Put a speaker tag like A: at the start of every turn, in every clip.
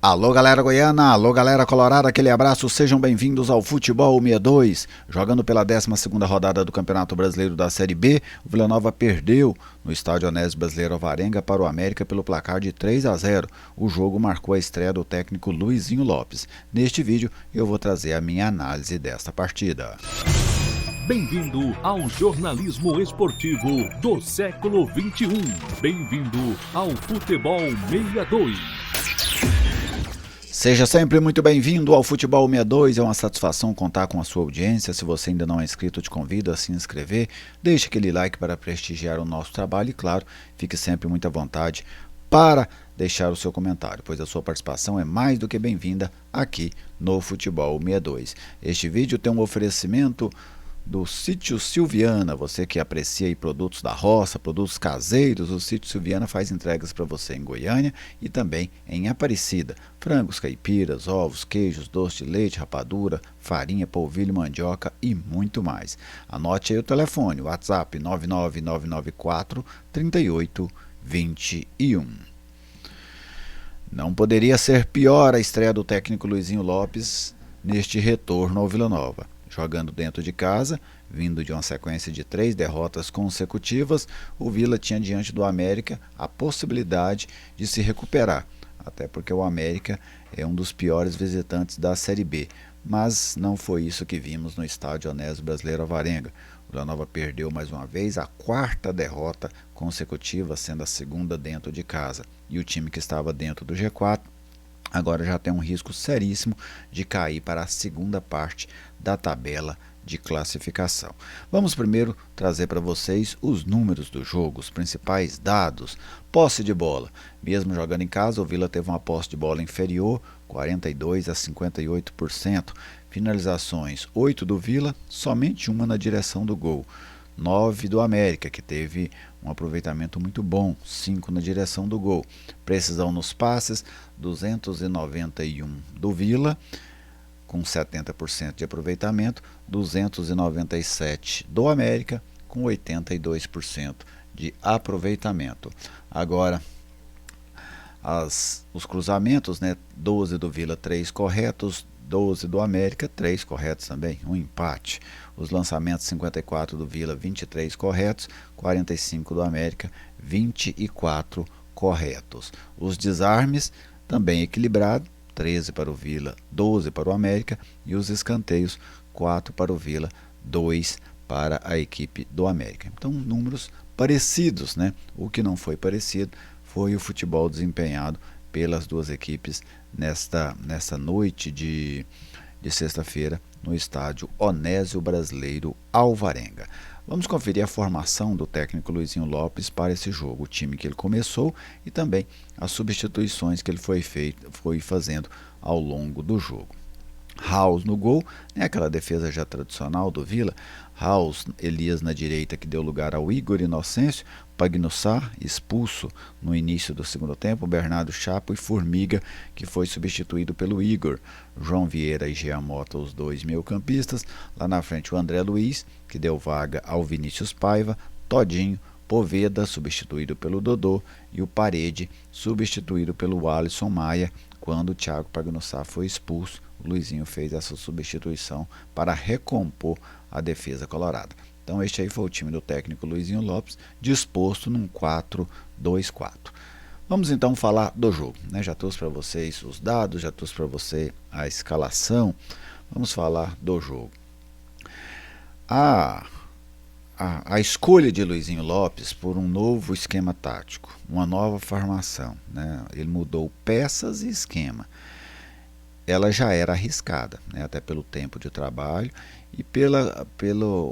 A: Alô galera goiana, alô galera colorada, aquele abraço, sejam bem-vindos ao Futebol 62. Jogando pela 12ª rodada do Campeonato Brasileiro da Série B, o Vila Nova perdeu no estádio Onésio Brasileiro Alvarenga para o América pelo placar de 3-0. O jogo marcou a estreia do técnico Luizinho Lopes. Neste vídeo eu vou trazer a minha análise desta partida.
B: Bem-vindo ao jornalismo esportivo do século XXI. Bem-vindo ao Futebol 62.
A: Seja sempre muito bem-vindo ao Futebol 62, é uma satisfação contar com a sua audiência. Se você ainda não é inscrito, eu te convido a se inscrever, deixe aquele like para prestigiar o nosso trabalho e, claro, fique sempre muito à vontade para deixar o seu comentário, pois a sua participação é mais do que bem-vinda aqui no Futebol 62. Este vídeo tem um oferecimento do Sítio Silviana. Você que aprecia aí produtos da roça, produtos caseiros, o Sítio Silviana faz entregas para você em Goiânia e também em Aparecida. Frangos caipiras, ovos, queijos, doce de leite, rapadura, farinha, polvilho, mandioca e muito mais. Anote aí o telefone, WhatsApp 99994 3821. Não poderia ser pior a estreia do técnico Luizinho Lopes neste retorno ao Vila Nova. Jogando dentro de casa, vindo de uma sequência de 3 derrotas consecutivas, o Vila tinha diante do América a possibilidade de se recuperar, até porque o América é um dos piores visitantes da Série B, mas não foi isso que vimos no estádio Onésio Brasileiro Alvarenga. O Vila Nova perdeu mais uma vez a 4ª derrota consecutiva, sendo a 2ª dentro de casa, e o time que estava dentro do G4 agora já tem um risco seríssimo de cair para a segunda parte da tabela de classificação. Vamos primeiro trazer para vocês os números do jogo, os principais dados. Posse de bola. Mesmo jogando em casa, o Vila teve uma posse de bola inferior, 42% a 58%. Finalizações, 8 do Vila, somente uma na direção do gol. 9 do América, que teve um aproveitamento muito bom, 5 na direção do gol. Precisão nos passes, 291 do Vila, com 70% de aproveitamento, 297 do América, com 82% de aproveitamento. Agora, os cruzamentos, 12 do Vila, 3 corretos, 12 do América, 3 corretos também, um empate. Os lançamentos, 54 do Vila, 23 corretos, 45 do América, 24 corretos. Os desarmes, também equilibrado, 13 para o Vila, 12 para o América, e os escanteios, 4 para o Vila, 2 para a equipe do América. Então, números parecidos, O que não foi parecido foi o futebol desempenhado pelas duas equipes nesta noite de sexta-feira no estádio Onésio Brasileiro Alvarenga. Vamos conferir a formação do técnico Luizinho Lopes para esse jogo, o time que ele começou e também as substituições que ele foi fazendo ao longo do jogo. House no gol, aquela defesa já tradicional do Vila. House, Elias na direita, que deu lugar ao Igor Inocêncio. Pagnussá, expulso no início do segundo tempo. Bernardo Chapo e Formiga, que foi substituído pelo Igor. João Vieira e Jean Mota, os dois meio-campistas. Lá na frente o André Luiz, que deu vaga ao Vinícius Paiva. Todinho, Poveda, substituído pelo Dodô. E o Parede, substituído pelo Alisson Maia. Quando o Thiago Pagnussá foi expulso, o Luizinho fez essa substituição para recompor a defesa colorada. Então este aí foi o time do técnico Luizinho Lopes, disposto num 4-2-4. Vamos então falar do jogo. Já trouxe para vocês os dados, já trouxe para você a escalação. Vamos falar do jogo. A escolha de Luizinho Lopes por um novo esquema tático, uma nova formação, ele mudou peças e esquema. Ela já era arriscada, até pelo tempo de trabalho e pelo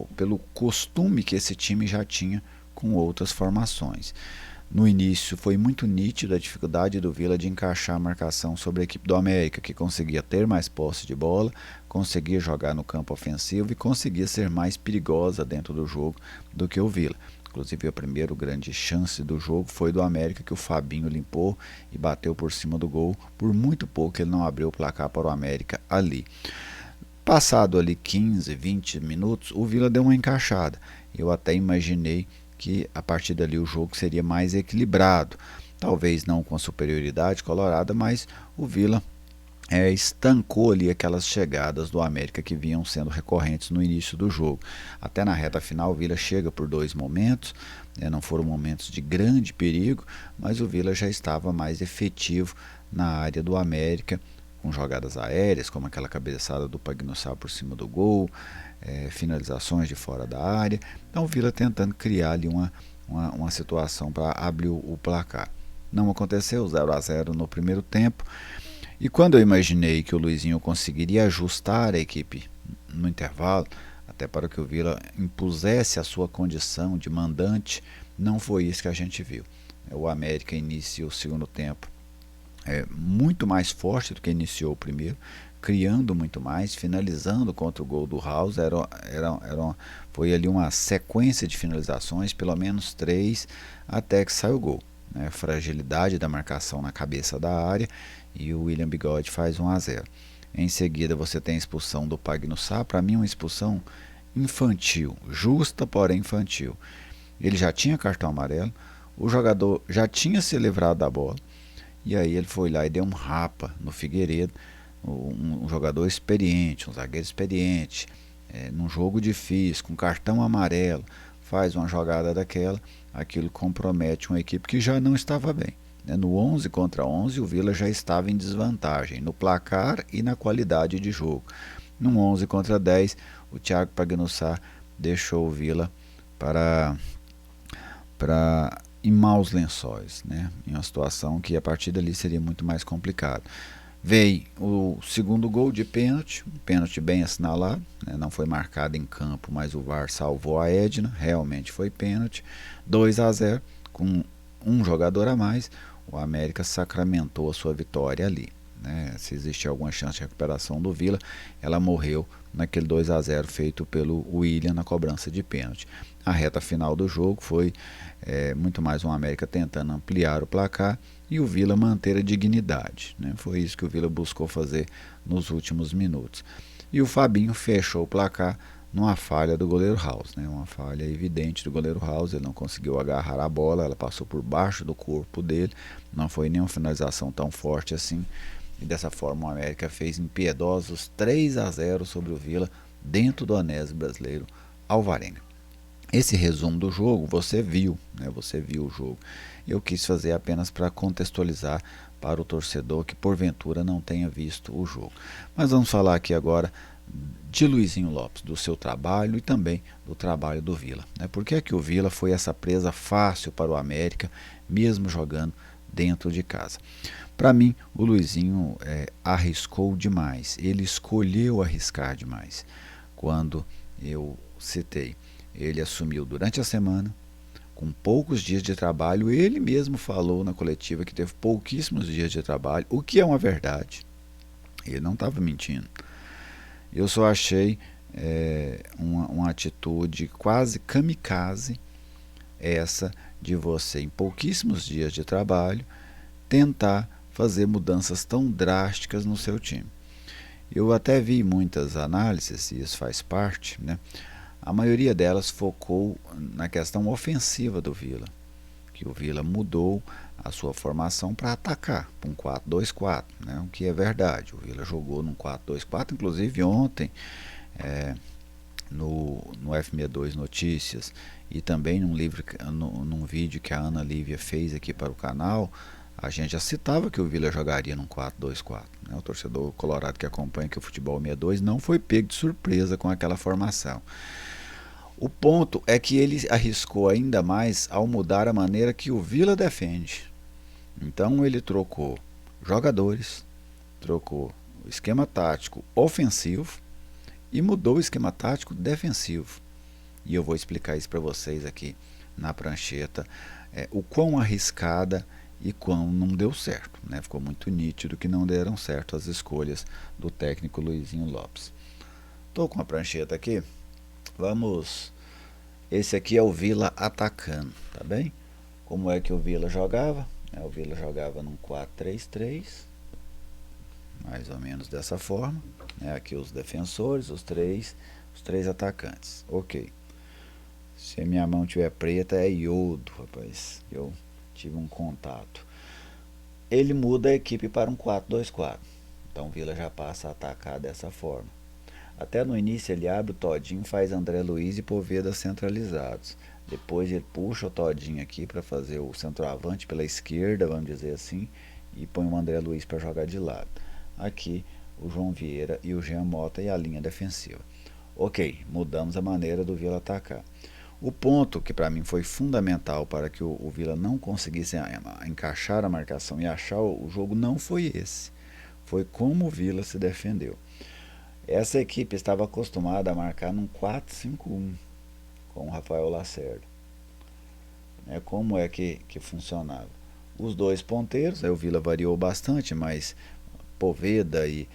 A: costume que esse time já tinha com outras formações. No início foi muito nítida a dificuldade do Vila de encaixar a marcação sobre a equipe do América, que conseguia ter mais posse de bola, conseguia jogar no campo ofensivo e conseguia ser mais perigosa dentro do jogo do que o Vila. Inclusive a primeira grande chance do jogo foi do América, que o Fabinho limpou e bateu por cima do gol. Por muito pouco ele não abriu o placar para o América ali. Passado ali 15, 20 minutos, o Vila deu uma encaixada. Eu até imaginei que a partir dali o jogo seria mais equilibrado. talvez não com superioridade colorada, mas o Vila estancou ali aquelas chegadas do América que vinham sendo recorrentes no início do jogo. Até na reta final o Vila chega por 2 momentos, não foram momentos de grande perigo, mas o Vila já estava mais efetivo na área do América, com jogadas aéreas, como aquela cabeçada do Pagnussá por cima do gol, finalizações de fora da área. Então o Vila tentando criar ali uma situação para abrir o placar. Não aconteceu, 0-0 no primeiro tempo. E quando eu imaginei que o Luizinho conseguiria ajustar a equipe no intervalo, até para que o Vila impusesse a sua condição de mandante, não foi isso que a gente viu. O América inicia o segundo tempo muito mais forte do que iniciou o primeiro, criando muito mais, finalizando contra o gol do House. Foi ali uma sequência de finalizações, pelo menos 3, até que saiu o gol. Fragilidade da marcação na cabeça da área, e o William Bigode faz 1-0. Em seguida você tem a expulsão do Pagnussá, para mim uma expulsão infantil, justa porém infantil. Ele já tinha cartão amarelo, o jogador já tinha se livrado da bola, e aí ele foi lá e deu um rapa no Figueiredo, um jogador experiente, um zagueiro experiente, num jogo difícil, com cartão amarelo, faz uma jogada daquela, aquilo compromete uma equipe que já não estava bem. No 11 contra 11 o Vila já estava em desvantagem no placar e na qualidade de jogo. No 11 contra 10 o Thiago Pagnussá deixou o Vila em maus lençóis, em uma situação que a partir dali seria muito mais complicado. Veio o segundo gol de pênalti, um pênalti bem assinalado, não foi marcado em campo, mas o VAR salvou a Edna, realmente foi pênalti. 2-0, com um jogador a mais, o América sacramentou a sua vitória ali. Se existia alguma chance de recuperação do Vila, ela morreu naquele 2-0 feito pelo William na cobrança de pênalti. A reta final do jogo foi muito mais o América tentando ampliar o placar e o Vila manter a dignidade. Foi isso que o Vila buscou fazer nos últimos minutos. E o Fabinho fechou o placar numa falha do goleiro House, uma falha evidente do goleiro House. Ele não conseguiu agarrar a bola, ela passou por baixo do corpo dele, não foi nenhuma finalização tão forte assim, e dessa forma o América fez impiedosos 3-0 sobre o Vila dentro do Anésio Brasileiro Alvarenga. Esse resumo do jogo você viu, você viu o jogo. Eu quis fazer apenas para contextualizar para o torcedor que porventura não tenha visto o jogo. Mas vamos falar aqui agora de Luizinho Lopes, do seu trabalho e também do trabalho do Vila. Por que é que o Vila foi essa presa fácil para o América, mesmo jogando dentro de casa? Para mim, o Luizinho arriscou demais, ele escolheu arriscar demais. Quando eu citei, ele assumiu durante a semana, com poucos dias de trabalho. Ele mesmo falou na coletiva que teve pouquíssimos dias de trabalho, o que é uma verdade, ele não estava mentindo. Eu só achei uma atitude quase kamikaze essa de você, em pouquíssimos dias de trabalho, tentar fazer mudanças tão drásticas no seu time. Eu até vi muitas análises, e isso faz parte, a maioria delas focou na questão ofensiva do Vila, que o Vila mudou a sua formação para atacar, para um 4-2-4, o que é verdade. O Vila jogou num 4-2-4, inclusive ontem, no F62 Notícias, e também num vídeo que a Ana Lívia fez aqui para o canal, a gente já citava que o Vila jogaria num 4-2-4. O torcedor colorado que acompanha aqui o Futebol 62 não foi pego de surpresa com aquela formação. O ponto é que ele arriscou ainda mais ao mudar a maneira que o Vila defende. Então ele trocou jogadores, trocou o esquema tático ofensivo e mudou o esquema tático defensivo. E eu vou explicar isso para vocês aqui na prancheta, o quão arriscada e quão não deu certo. Ficou muito nítido que não deram certo as escolhas do técnico Luizinho Lopes. Estou com a prancheta aqui. Vamos, esse aqui é o Vila atacando, tá bem? Como é que o Vila jogava? O Vila jogava num 4-3-3, mais ou menos dessa forma. Aqui os defensores, os três atacantes. Ok. Se a minha mão tiver preta é iodo, rapaz. Eu tive um contato. ele muda a equipe para um 4-2-4. Então o Vila já passa a atacar dessa forma. Até no início ele abre o Todinho, faz André Luiz e Poveda centralizados. Depois ele puxa o Todinho aqui para fazer o centroavante pela esquerda, vamos dizer assim, e põe o André Luiz para jogar de lado. Aqui o João Vieira e o Jean Mota e a linha defensiva. Ok, mudamos a maneira do Vila atacar. O ponto que para mim foi fundamental para que o Vila não conseguisse encaixar a marcação e achar o jogo não foi esse. Foi como o Vila se defendeu. Essa equipe estava acostumada a marcar num 4-5-1 com o Rafael Lacerda. Como é que funcionava? Os dois ponteiros, aí o Vila variou bastante, mas Poveda e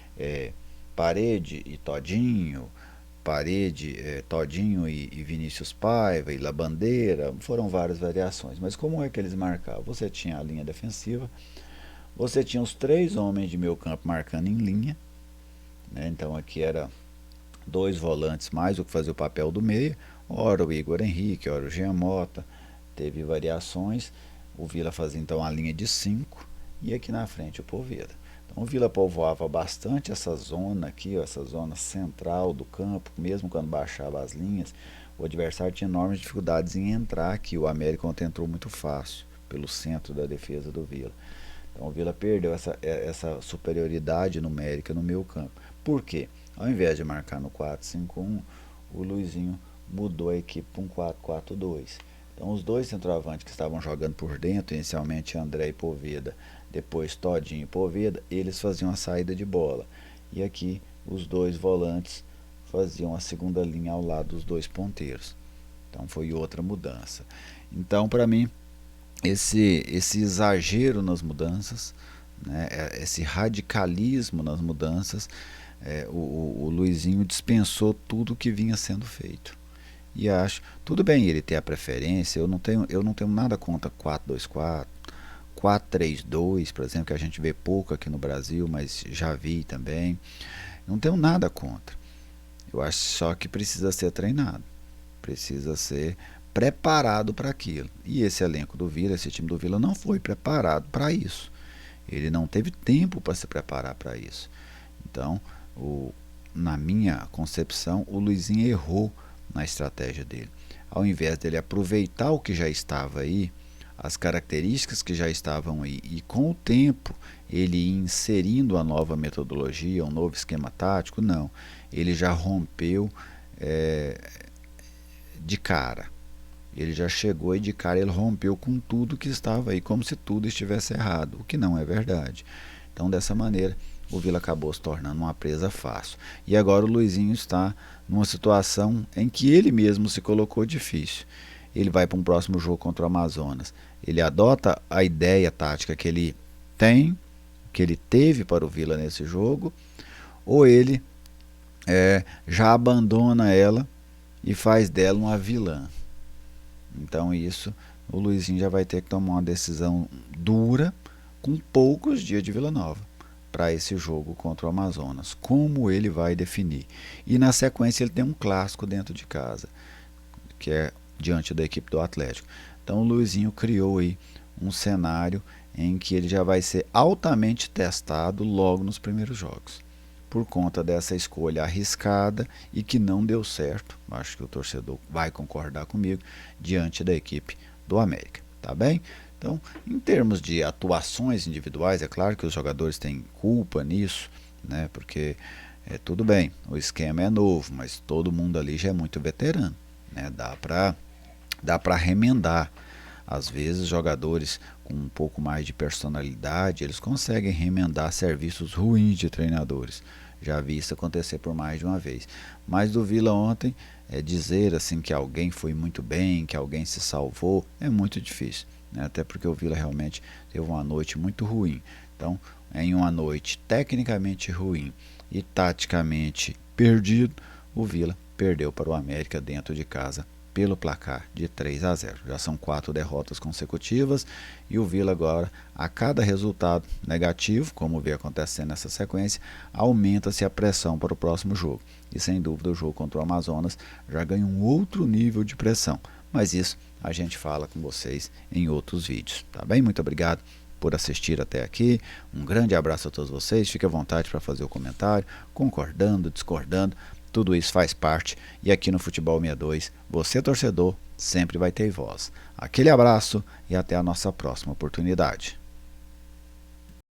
A: Parede e Todinho, Todinho e Vinícius Paiva e Labandeira, foram várias variações. Mas como é que eles marcavam? Você tinha a linha defensiva, você tinha os 3 homens de meio campo marcando em linha, então aqui era 2 volantes mais o que fazia o papel do meia, ora o Igor Henrique, ora o Jean Mota, teve variações, o Vila fazia então a linha de 5 e aqui na frente o Poveda. Então o Vila povoava bastante essa zona aqui, essa zona central do campo, mesmo quando baixava as linhas, o adversário tinha enormes dificuldades em entrar aqui, o América ontem entrou muito fácil pelo centro da defesa do Vila. Então o Vila perdeu essa superioridade numérica no meio campo. Por quê? Ao invés de marcar no 4-5-1, o Luizinho mudou a equipe para um 4-4-2. Então os dois centroavantes que estavam jogando por dentro, inicialmente André e Poveda, depois Todinho e Poveda, eles faziam a saída de bola. E aqui os 2 volantes faziam a segunda linha ao lado dos 2 ponteiros. Então foi outra mudança. Então para mim esse exagero nas mudanças, esse radicalismo nas mudanças, o Luizinho dispensou tudo que vinha sendo feito. E acho, tudo bem ele ter a preferência, eu não tenho nada contra 4-2-4, 4-3-2, por exemplo, que a gente vê pouco aqui no Brasil, mas já vi também. Não tenho nada contra. Eu acho só que precisa ser treinado, precisa ser preparado para aquilo. E esse elenco do Vila, esse time do Vila não foi preparado para isso. Ele não teve tempo para se preparar para isso. Então, na minha concepção, o Luizinho errou na estratégia dele. Ao invés dele aproveitar o que já estava aí, as características que já estavam aí, e com o tempo ele ir inserindo a nova metodologia, um novo esquema tático, não. Ele já rompeu de cara. Ele já chegou e de cara ele rompeu com tudo que estava aí, como se tudo estivesse errado, o que não é verdade. Então, dessa maneira, o Vila acabou se tornando uma presa fácil. E agora o Luizinho está numa situação em que ele mesmo se colocou difícil. Ele vai para um próximo jogo contra o Amazonas. Ele adota a ideia tática que ele tem, que ele teve para o Vila nesse jogo, ou ele já abandona ela e faz dela uma vilã. Então isso, o Luizinho já vai ter que tomar uma decisão dura com poucos dias de Vila Nova para esse jogo contra o Amazonas. Como ele vai definir? E na sequência ele tem um clássico dentro de casa, que é diante da equipe do Atlético. Então o Luizinho criou aí um cenário em que ele já vai ser altamente testado logo nos primeiros jogos, por conta dessa escolha arriscada e que não deu certo, acho que o torcedor vai concordar comigo, diante da equipe do América, tá bem? Então, em termos de atuações individuais, é claro que os jogadores têm culpa nisso, porque tudo bem, o esquema é novo, mas todo mundo ali já é muito veterano, dá para remendar. Às vezes jogadores com um pouco mais de personalidade, eles conseguem remendar serviços ruins de treinadores. Já vi isso acontecer por mais de uma vez. Mas do Vila ontem, dizer assim que alguém foi muito bem, que alguém se salvou, é muito difícil. Até porque o Vila realmente teve uma noite muito ruim. Então, em uma noite tecnicamente ruim e taticamente perdido, o Vila perdeu para o América dentro de casa pelo placar de 3-0. Já são 4 derrotas consecutivas e o Vila agora, a cada resultado negativo, como vê acontecendo nessa sequência, aumenta-se a pressão para o próximo jogo. E sem dúvida o jogo contra o Amazonas já ganha um outro nível de pressão. Mas isso a gente fala com vocês em outros vídeos, tá bem? Muito obrigado por assistir até aqui. Um grande abraço a todos vocês. Fique à vontade para fazer o comentário, concordando, discordando. Tudo isso faz parte. E aqui no Futebol 62, você torcedor sempre vai ter voz. Aquele abraço e até a nossa próxima oportunidade.